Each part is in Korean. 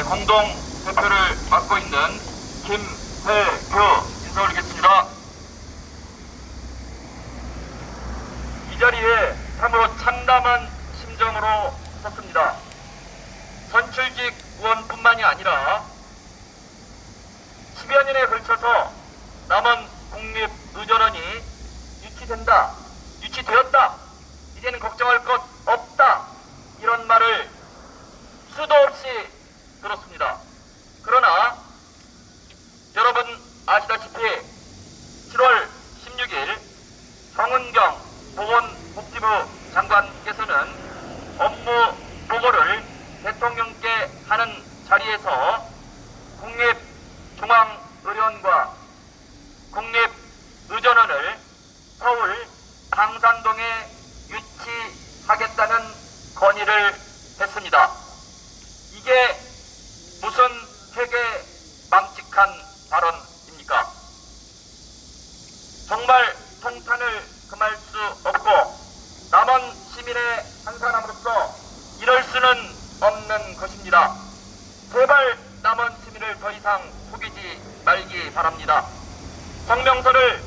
공동 대표를 맡고 있는 김회교 인사 올리겠습니다. 이 자리에 참으로 참담한 심정으로 섰습니다. 선출직 의원뿐만이 아니라 10여 년에 걸쳐서 남원 국립의전원이 유치된다, 유치되었다, 이제는 걱정할 것 없다, 이런 말을 수도 없이 들었습니다. 그러나 여러분 아시다시피 7월 16일 정은경 보건복지부 장관께서는 업무 보고를 대통령께 하는 자리에서 국립중앙의료원과 국립의전원을 서울 당산동에 유치하겠다는 건의를 했습니다. 이게 무슨 회계망측한 발언입니까? 정말 통탄을 금할 수 없고 남원 시민의 한 사람으로서 이럴 수는 없는 것입니다. 제발 남원 시민을 더 이상 속이지 말기 바랍니다. 성명서를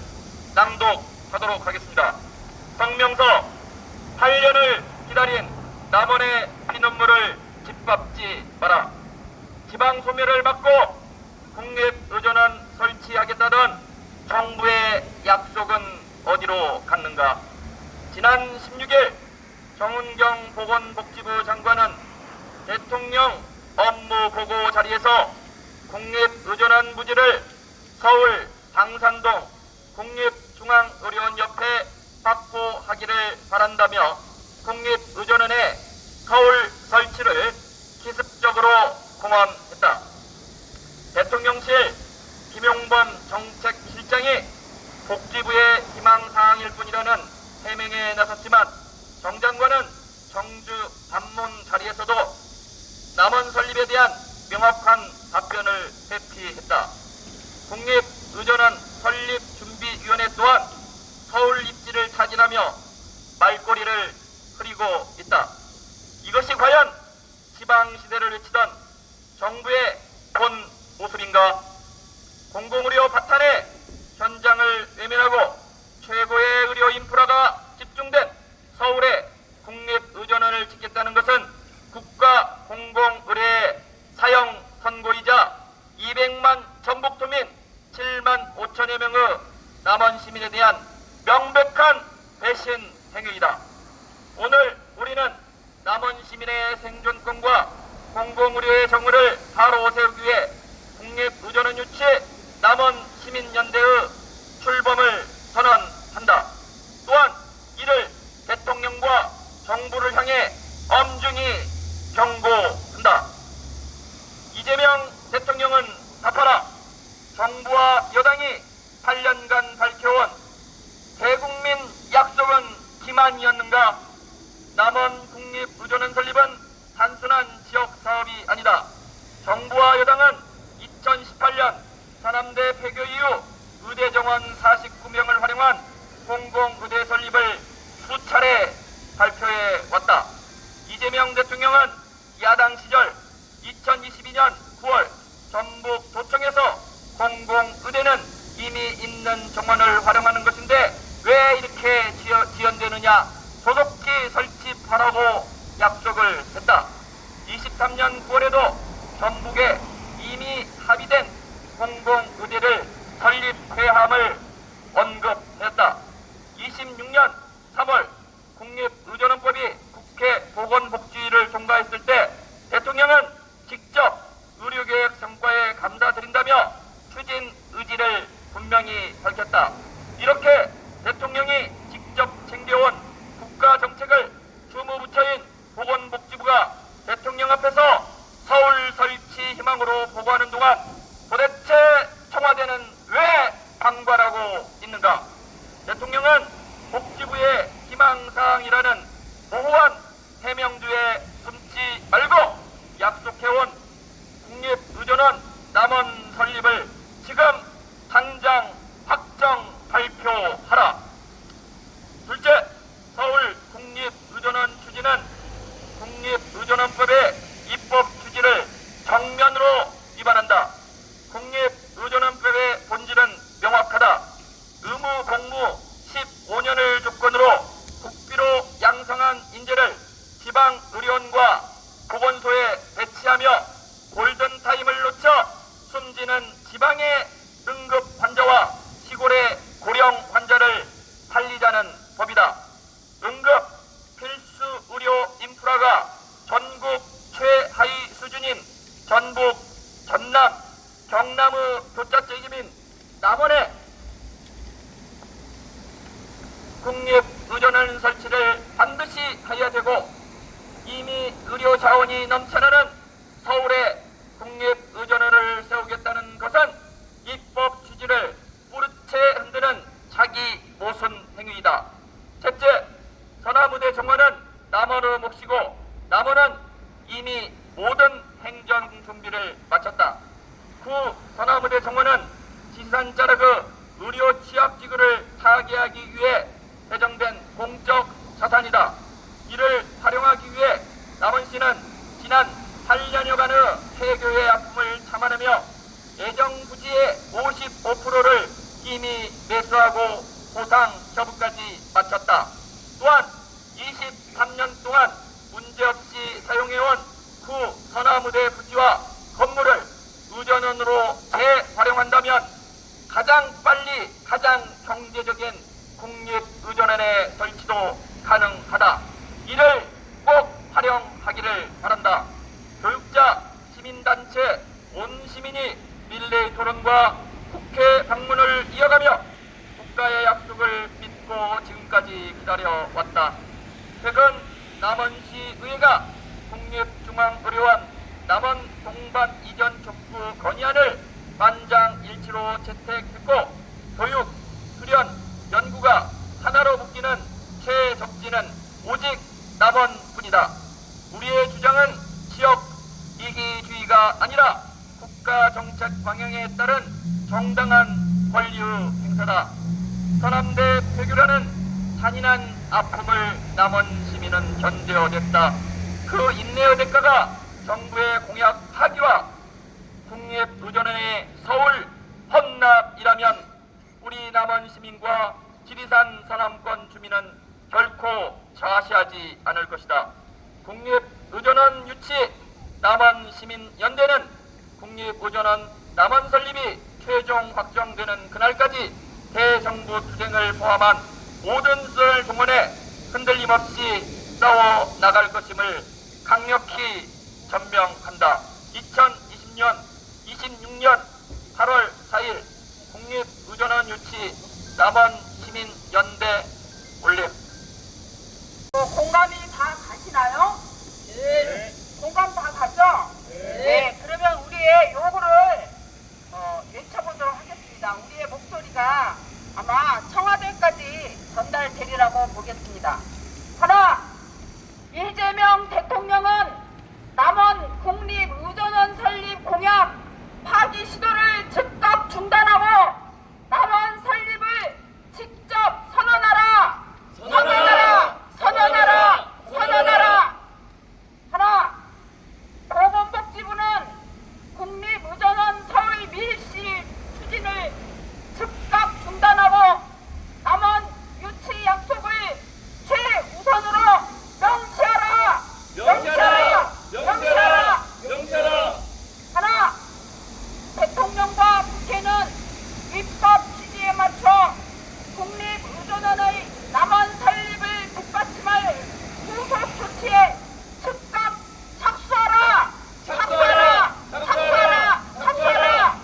낭독하도록 하겠습니다. 성명서. 8년을 기다린 남원의 피눈물을 짓밟지 마라. 지방소멸을 막고 국립의전원 설치하겠다던 정부의 약속은 어디로 갔는가? 지난 16일 정은경 보건복지부 장관은 대통령 업무보고 자리에서 국립의전원 부지를 서울 당산동 국립중앙의료원 옆에 확보하기를 바란다며 국립의전원의 서울 설치를 기습적으로 공언했다. 대통령실 김용범 정책실장이 복지부의 희망사항일 뿐이라는 해명에 나섰지만 정 장관은 정주 반문 자리에서도 남원 설립에 대한 명확한 답변을 회피했다. 국립의전원 설립준비위원회 또한 서울 입지를 타진하며 말꼬리를 흐리고 있다. 이것이 과연 지방시대를 외치던 정부의 본 모습인가? 공공의료 바탕에 현장을 외면하고 최고의 의료 인프라가 집중된 서울에 국립의전원을 짓겠다는 것은 국가 공공의료의 사형 선고이자 200만 전북도민 7만 5천여 명의 남원 시민에 대한 명백한 배신 행위이다. 오늘 우리는 남원 시민의 생존권과 공공의료의 정의를 바로 세우기 위해 국립의전원 유치 남원 시민연대의 출범을 선언한다. 또한 이를 대통령과 정부를 향해 엄중히 경고한다. 이재명 대통령은 답하라. 정부와 여당이 8년간 밝혀온 대국민 약속은 기만이었는가? 남원 국립의전원 설립은 단순한 지역사업이 아니다. 정부와 여당은 2018년 사남대 폐교 이후 의대 정원 49명을 활용한 공공의대 설립을 수차례 발표해 왔다. 이재명 대통령은 야당 시절 2022년 9월 전북도청에서 공공의대는 이미 있는 정원을 활용하는 것인데 왜 이렇게 지연되느냐, 소속기 설치하라고 약속을 했다. 23년 9월에도 전북에 이미 합의된 공공의대를 설립해야 함을 언급했다. 26년 3월 국립의전원법이 국회 보건복지위를 통과했을 때 대통령은 직접 의료계획 성과에 감사드린다며 추진 의지를 분명히 밝혔다. 이렇게 대통령이 직접 챙겨온 국가정책을 주무부처인 보건복지부가 대통령 앞에서 서울 설치 희망으로 보고하는 동안 도대체 청와대는 왜 방관하고 있는가? 대통령은 복지부의 희망사항이라는 모호한 해명두에 숨지 말고 약속해온 국립의전원 남원 설립을 지금 당장 확정 발표하라. 둘째, 서울 국립의전원 추진은 국립의전원법의 입법 취지를 정면으로 방치하며 골든타임을 놓쳐 숨지는 지방의 응급 환자와 시골의 고령 환자를 살리자는 법이다. 응급 필수 의료 인프라가 전국 최하위 수준인 전북, 전남, 경남의 교차지역인 남원에 국립의전원 설치를 반드시 해야 되고, 이미 의료 자원이 넘쳐나는 서울에 국립의전원을 세우겠다는 것은 입법 취지를 뿌리채 흔드는 자기 모순 행위이다. 셋째, 서남의대 정원은 남원의 몫이고 남원은 이미 모든 행정 준비를 마쳤다. 구 서남의대 정원은 지산자락의 의료 취약지구를 타개하기 위해 배정된 공적 자산이다. 이를 활용하기 위해 남원시는 지난 8년여간의 폐교의 아픔을 참아내며 예정부지의 55%를 이미 매수하고 보상 처분까지 마쳤다. 또한 23년 동안 문제없이 사용해온 구 서남의대 부지와 건물을 의전원으로 재활용한다면 가장 빨리 가장 경제적인 국립의전원의 설치도 가능하다. 이를 꼭 활용하기를 바란다. 교육자, 시민단체, 온 시민이 릴레이 토론과 국회 방문을 이어가며 국가의 약속을 믿고 지금까지 기다려왔다. 최근 남원시의회가 국립중앙의료원 남원 동반 이전 촉구 건의안을 만장일치로 채택했고, 교육, 수련, 연구가 하나로 묶이는 최적지는 오직 남원뿐이다. 우리의 주장은 지역 이기주의가 아니라 국가 정책 방향에 따른 정당한 권리 행사다. 서남대 폐교라는 잔인한 아픔을 남원 시민은 견뎌냈다. 그 인내의 대가가 정부의 공약 파기와 국립의전원의 서울 헌납이라면 우리 남원 시민과 지리산 서남권 주민은 결코 좌시하지 않을 것이다. 국립의전원 유치 남원시민연대는 국립의전원 남원 설립이 최종 확정되는 그날까지 대정부 투쟁을 포함한 모든 수를 동원해 흔들림 없이 싸워 나갈 것임을 강력히 전명한다. 2020년 26년 8월 4일 국립의전원 유치 남원시민연대 올림. 공감이 다 가시나요? 네. 공감 다 가죠? 네. 그러면 우리의 요구를 외쳐보도록 하겠습니다. 우리의 목소리가 아마 청와대까지 전달되리라고 보겠습니다. 하나, 이재명 대통령은 남원 국립의전원 설립 공약 파기 시도를 즉각 중단하고 남원 설립을 직접 선언하라! 선언하라! 선언하라! 선언하라! 하나, 보건복지부는 국립의전원 서울 밀실 추진을 즉각 중단하고 남원 유치 약속을 최우선으로 명시하라! 명시하라! 명시하라! 명시하라! 하나, 대통령과 국회는 입법 취지에 맞춰 국립의전원의 남원 설립을 뒷받침할 후속 조치에 즉각 착수하라! 착수하라! 착수하라! 착수하라!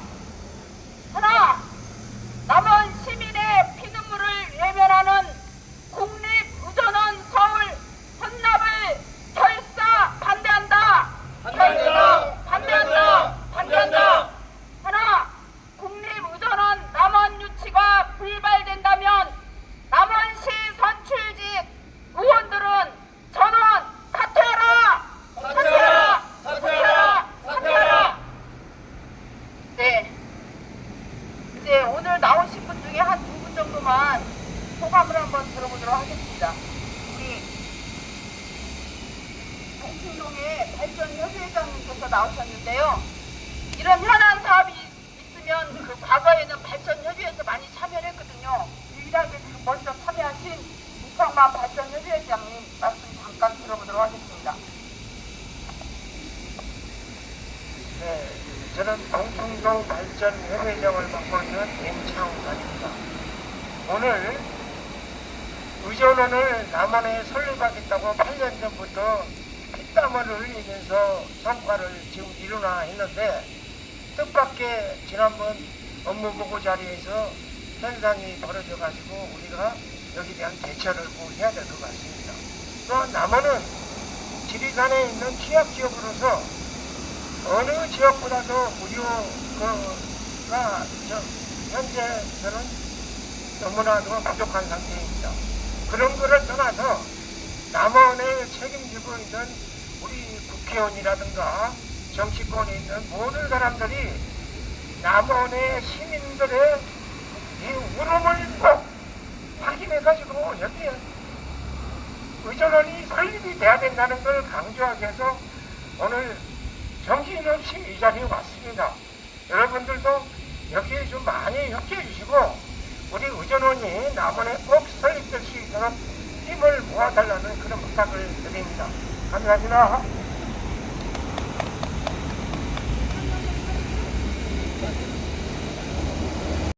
하나, 남원 시민의 피눈물을 외면하는 국립의전원 서울 헌납을 결사 반대한다! 반대한다! 반대한다! 반대한다! 하나, 국립의전원 남원 유치가 불발된다면 남원시 선출직 의원들은 전원 사퇴하라! 사퇴하라! 사퇴하라! 사퇴하라! 네, 이제 오늘 나오신 분 중에 한 두 분 정도만 소감을 한번 들어보도록 하겠습니다. 우리 동충동의 발전협의회장님께서 나오셨는데요. 이런 현안 사업이 있으면 그 과거에는 발전협의회에서 많이 참여를 했거든요. 유일하게 먼저 참여하신 이창만 발전협의회장님 말씀 잠깐 들어보도록 하겠습니다. 네, 저는 동풍동 발전협의장을 맡고 있는 임창관입니다. 오늘 의전원을 남원에 설립하겠다고 8년 전부터 피땀을 흘리면서 성과를 지금 이루나 했는데 뜻밖의 지난번 업무보고 자리에서 현상이 벌어져가지고 우리가 여기에 대한 대처를 꼭 해야 될 것 같습니다. 또한 남원은 지리산에 있는 취약지역으로서 어느 지역보다도 무료가 현재는 너무나도 부족한 상태입니다. 그런 거를 떠나서 남원을 책임지고 있는 우리 국회의원이라든가 정치권에 있는 모든 사람들이 남원의 시민들의 이 울음을 꼭 확인해가지고 여기에 의전원이 설립이 돼야 된다는 걸 강조하기 위해서 오늘 정신없이 이 자리에 왔습니다. 여러분들도 여기에 좀 많이 협조해 주시고 우리 의전원이 남원에 꼭 설립될 수 있도록 힘을 모아달라는 그런 부탁을 드립니다. 감사합니다.